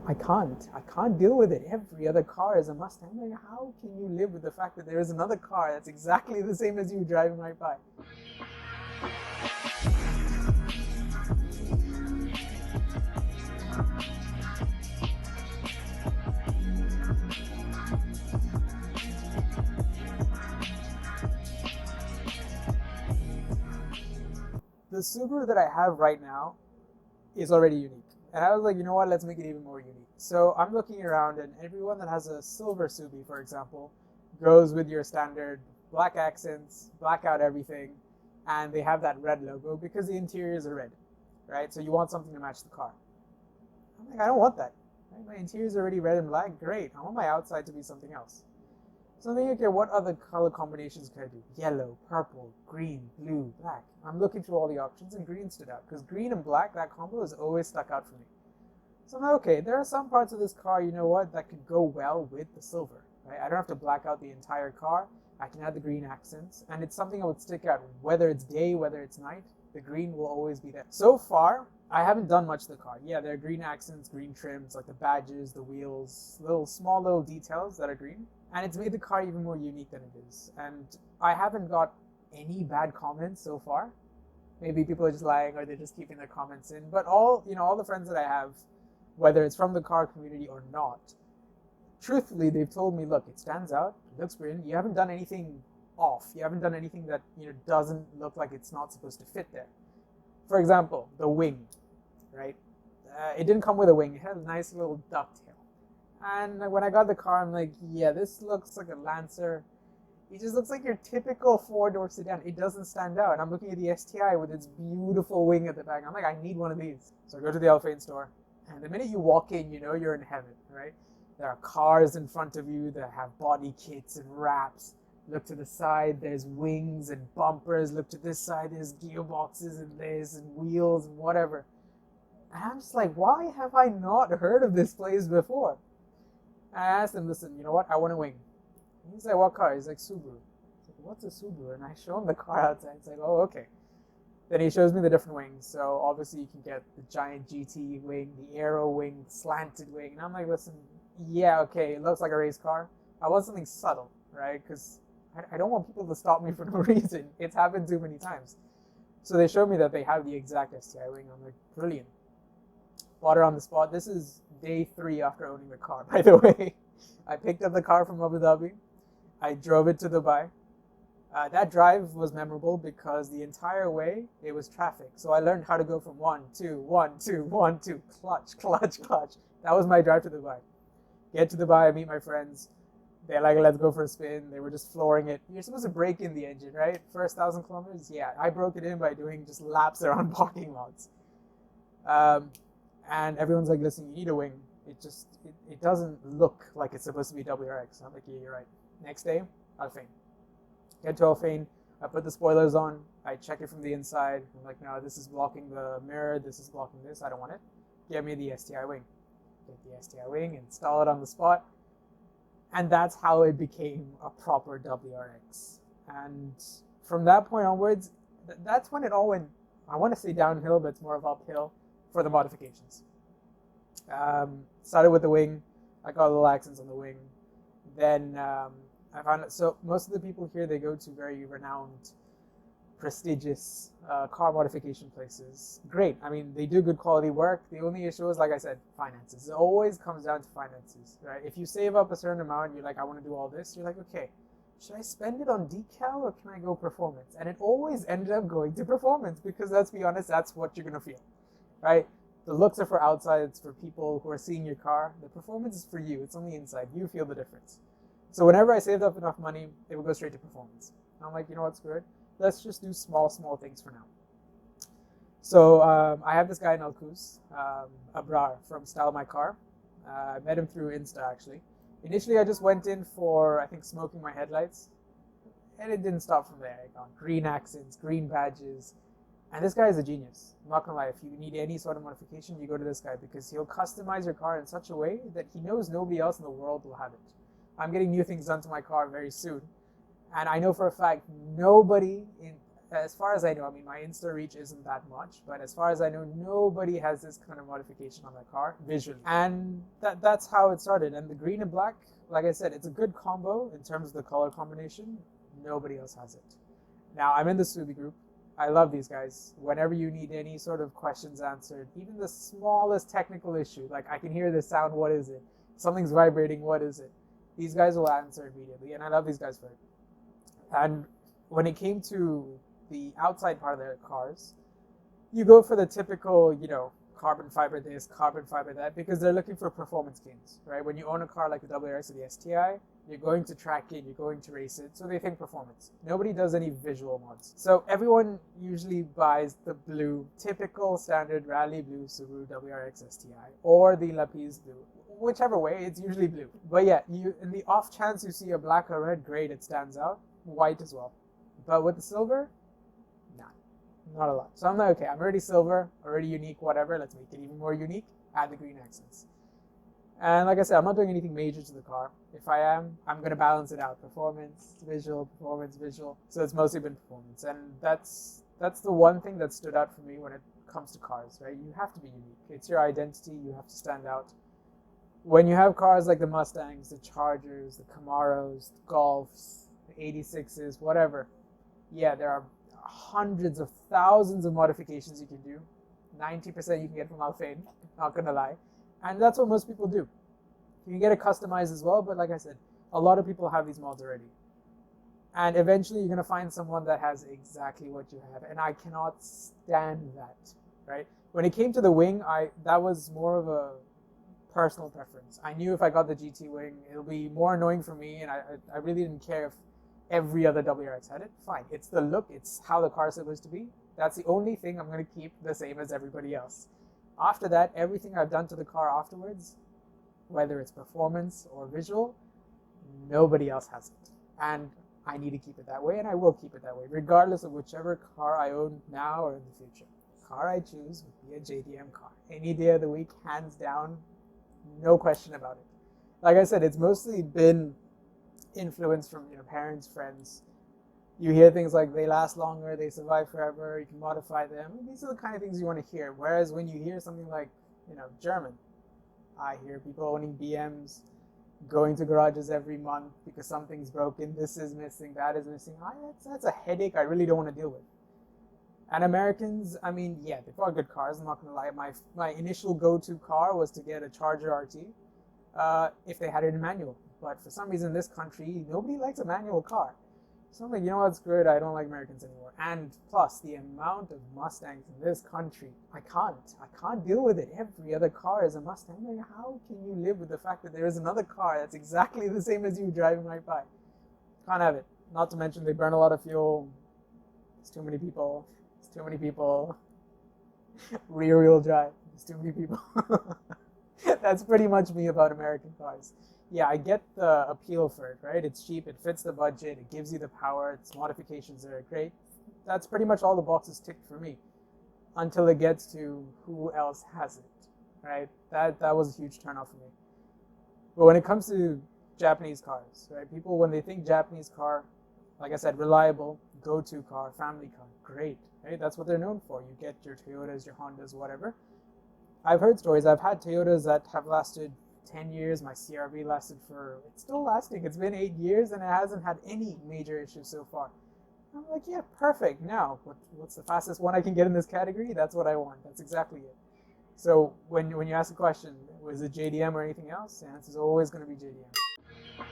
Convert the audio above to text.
I can't deal with it. Every other car is a Mustang. I'm like, how can you live with the fact that there is another car that's exactly the same as you driving right by? The Subaru that I have right now is already unique. And I was like, you know what, let's make it even more unique. So I'm looking around, and everyone that has a silver Subi, for example, goes with your standard black accents, black out everything, and they have that red logo because the interiors are red, right? So you want something to match the car. I'm like, I don't want that. Right? My interior is already red and black. Great. I want my outside to be something else. So I'm thinking, okay, what other color combinations could I do? Yellow, purple, green, blue, black. I'm looking through all the options, and green stood out because green and black, that combo has always stuck out for me. So I'm like, okay, there are some parts of this car, you know what, that could go well with the silver. Right? I don't have to black out the entire car. I can add the green accents, and it's something that would stick out whether it's day, whether it's night. The green will always be there. So far, I haven't done much to the car. Yeah, there are green accents, green trims, like the badges, the wheels, small little details that are green. And it's made the car even more unique than it is. And I haven't got any bad comments so far. Maybe people are just lying or they're just keeping their comments in. But all the friends that I have, whether it's from the car community or not, truthfully, they've told me, look, it stands out, it looks brilliant. You haven't done anything off. You haven't done anything that doesn't look like it's not supposed to fit there. For example, the wing, right? It didn't come with a wing. It had a nice little ducktail. And when I got the car, I'm like, yeah, this looks like a Lancer. It just looks like your typical four-door sedan. It doesn't stand out. And I'm looking at the STI with its beautiful wing at the back. I'm like, I need one of these. So I go to the Alphane store. And the minute you walk in, you know you're in heaven, right? There are cars in front of you that have body kits and wraps. Look to the side, there's wings and bumpers. Look to this side, there's gearboxes and this and wheels and whatever. And I'm just like, why have I not heard of this place before? And I asked him, listen, you know what? I want a wing. And he's like, what car? He's like, Subaru. I was like, what's a Subaru? And I show him the car outside. It's like, oh, okay. Then he shows me the different wings. So obviously you can get the giant GT wing, the aero wing, the slanted wing. And I'm like, listen, yeah, okay, it looks like a race car. I want something subtle, right? Because I don't want people to stop me for no reason. It's happened too many times. So they showed me that they have the exact STI wing. I'm like, brilliant. Bought it on the spot. This is day 3 after owning the car, by the way. I picked up the car from Abu Dhabi. I drove it to Dubai. That drive was memorable because the entire way it was traffic. So I learned how to go from 1, 2, 1, 2, 1, 2, clutch, clutch, clutch. That was my drive to Dubai. Get to Dubai, I meet my friends. They're like, let's go for a spin. They were just flooring it. You're supposed to break in the engine, right? First 1,000 kilometers? Yeah, I broke it in by doing just laps around parking lots. And everyone's like, listen, you need a wing. It doesn't look like it's supposed to be WRX. I'm like, yeah, you're right. Next day, Alphane. Get to Alphane. I put the spoilers on. I check it from the inside. I'm like, no, this is blocking the mirror. This is blocking this. I don't want it. Get me the STI wing. Get the STI wing, install it on the spot. And that's how it became a proper WRX. And from that point onwards, that's when it all went, I want to say downhill, but it's more of uphill for the modifications. Started with the wing. I got little accents on the wing. Then I found it, so most of the people here, they go to very renowned, prestigious car modification places. Great. I mean, they do good quality work. The only issue is, like I said, finances. It always comes down to finances, right? If you save up a certain amount, you're like, I want to do all this. You're like, okay, should I spend it on decal or can I go performance? And it always ended up going to performance because, let's be honest, that's what you're going to feel, right? The looks are for outside. It's for people who are seeing your car. The performance is for you. It's on the inside. You feel the difference. So whenever I saved up enough money, it would go straight to performance. I'm like, you know what, screw it. Let's just do small things for now. So I have this guy in Al Quoz, Abrar from Style My Car. I met him through Insta, actually. Initially, I just went in for, I think, smoking my headlights. And it didn't stop from there. I got green accents, green badges. And this guy is a genius. I'm not going to lie. If you need any sort of modification, you go to this guy because he'll customize your car in such a way that he knows nobody else in the world will have it. I'm getting new things done to my car very soon. And I know for a fact nobody as far as I know, I mean, my Insta reach isn't that much, but as far as I know, nobody has this kind of modification on their car visually. And that's how it started. And the green and black, like I said, it's a good combo in terms of the color combination. Nobody else has it. Now, I'm in the Subi group. I love these guys. Whenever you need any sort of questions answered, even the smallest technical issue, like I can hear this sound, what is it? Something's vibrating, what is it? These guys will answer immediately, and I love these guys for it. And when it came to the outside part of their cars, you go for the typical, you know, carbon fiber this, carbon fiber that, because they're looking for performance gains, right? When you own a car like the WRX or the STI, you're going to track it, you're going to race it, so they think performance. Nobody does any visual mods. So everyone usually buys the blue, typical standard rally blue Subaru WRX STI, or the Lapis blue. Whichever way, it's usually blue. But yeah, in the off chance you see a black or red, great, it stands out. White as well. But with the silver, nah, not a lot. So I'm like, okay, I'm already silver, already unique, whatever, let's make it even more unique, add the green accents. And like I said, I'm not doing anything major to the car. If I am, I'm going to balance it out. Performance, visual, performance, visual. So it's mostly been performance. And that's the one thing that stood out for me when it comes to cars, right? You have to be unique. It's your identity. You have to stand out. When you have cars like the Mustangs, the Chargers, the Camaros, the Golfs, the 86s, whatever, yeah, there are hundreds of thousands of modifications you can do. 90% you can get from Alphane, not going to lie. And that's what most people do. You can get it customized as well, but like I said, a lot of people have these mods already. And eventually you're going to find someone that has exactly what you have. And I cannot stand that, right? When it came to the wing, that was more of a personal preference. I knew if I got the GT wing, it'll be more annoying for me, and I really didn't care if every other WRX had it. Fine, it's the look, it's how the car is supposed to be. That's the only thing I'm going to keep the same as everybody else. After that, everything I've done to the car afterwards, whether it's performance or visual, nobody else has it. And I need to keep it that way, and I will keep it that way, regardless of whichever car I own now or in the future. The car I choose would be a JDM car. Any day of the week, hands down, no question about it. Like I said, it's mostly been influenced from parents, friends. You hear things like they last longer, they survive forever, you can modify them. These are the kind of things you want to hear. Whereas when you hear something like, German, I hear people owning BMs, going to garages every month because something's broken, this is missing, that is missing. That's a headache I really don't want to deal with. And Americans, I mean, yeah, they've got good cars, I'm not going to lie. My initial go-to car was to get a Charger RT if they had it in manual. But for some reason in this country, nobody likes a manual car. So I'm like, you know what, screw it, I don't like Americans anymore. And plus, the amount of Mustangs in this country, I can't deal with it. Every other car is a Mustang. Like, how can you live with the fact that there is another car that's exactly the same as you driving right by? Can't have it. Not to mention they burn a lot of fuel. It's too many people. It's too many people. Rear-wheel drive. It's too many people. That's pretty much me about American cars. Yeah, I get the appeal for it, right? It's cheap, it fits the budget, it gives you the power, its modifications are great. That's pretty much all the boxes ticked for me until it gets to who else has it, right? That was a huge turnoff for me. But when it comes to Japanese cars, right? People, when they think Japanese car, like I said, reliable, go-to car, family car, great, right? That's what they're known for. You get your Toyotas, your Hondas, whatever. I've heard stories. I've had Toyotas that have lasted 10 years. My CRV lasted it's still lasting. It's been 8 years and it hasn't had any major issues so far. I'm like, yeah, perfect. Now, what's the fastest one I can get in this category? That's what I want. That's exactly it. So when you ask a question, was it JDM or anything else? The answer is always going to be JDM.